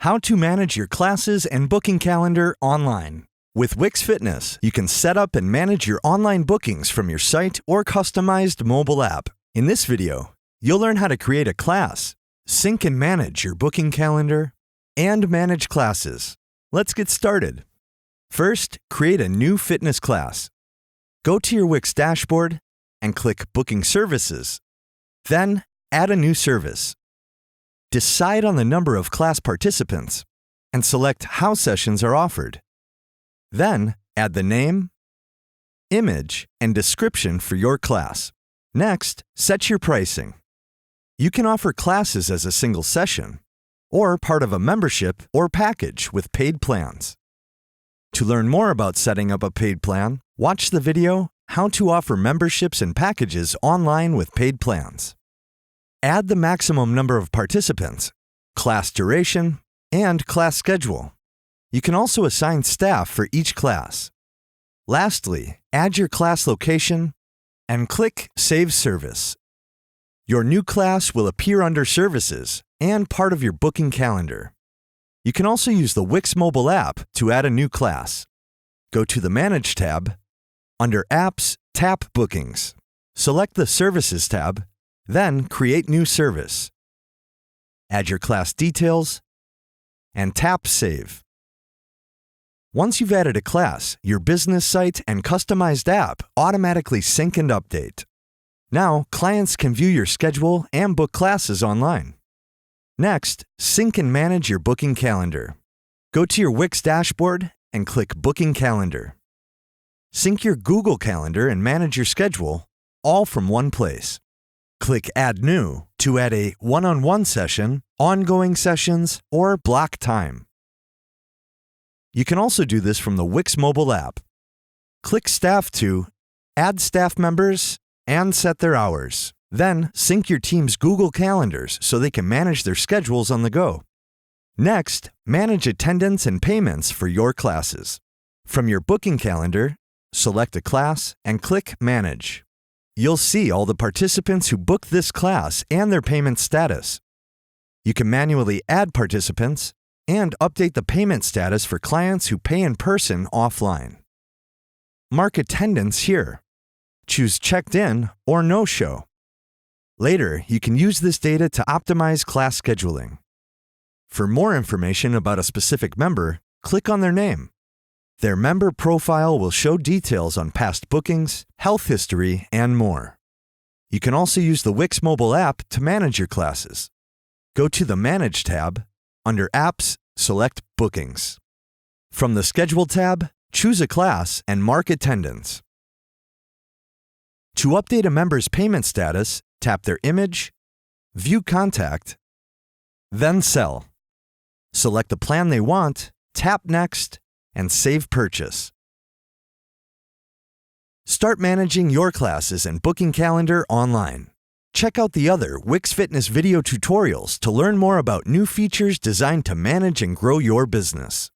How to manage your classes and booking calendar online. With Wix Fitness, you can set up and manage your online bookings from your site or customized mobile app. In this video, you'll learn how to create a class, sync and manage your booking calendar, and manage classes. Let's get started. First, create a new fitness class. Go to your Wix dashboard and click Booking Services. Then, add a new service. Decide on the number of class participants and select how sessions are offered. Then, add the name, image, and description for your class. Next, set your pricing. You can offer classes as a single session or part of a membership or package with paid plans. To learn more about setting up a paid plan, watch the video How to Offer Memberships and Packages Online with Paid Plans. Add the maximum number of participants, class duration, and class schedule. You can also assign staff for each class. Lastly, add your class location and click Save Service. Your new class will appear under Services and part of your booking calendar. You can also use the Wix mobile app to add a new class. Go to the Manage tab. Under Apps, tap Bookings. Select the Services tab, then Create New Service. Add your class details and tap Save. Once you've added a class, your business site and customized app automatically sync and update. Now, clients can view your schedule and book classes online. Next, sync and manage your booking calendar. Go to your Wix dashboard and click Booking Calendar. Sync your Google Calendar and manage your schedule, all from one place. Click Add New to add a one-on-one session, ongoing sessions, or block time. You can also do this from the Wix mobile app. Click Staff to add staff members and set their hours. Then, sync your team's Google Calendars so they can manage their schedules on the go. Next, manage attendance and payments for your classes. From your booking calendar, select a class and click Manage. You'll see all the participants who booked this class and their payment status. You can manually add participants and update the payment status for clients who pay in person offline. Mark attendance here. Choose Checked In or No Show. Later, you can use this data to optimize class scheduling. For more information about a specific member, click on their name. Their member profile will show details on past bookings, health history, and more. You can also use the Wix mobile app to manage your classes. Go to the Manage tab. Under Apps, select Bookings. From the Schedule tab, choose a class and mark attendance. To update a member's payment status, tap their image, View Contact, then Sell. Select the plan they want, tap Next, and save purchase. Start managing your classes and booking calendar online. Check out the other Wix Fitness video tutorials to learn more about new features designed to manage and grow your business.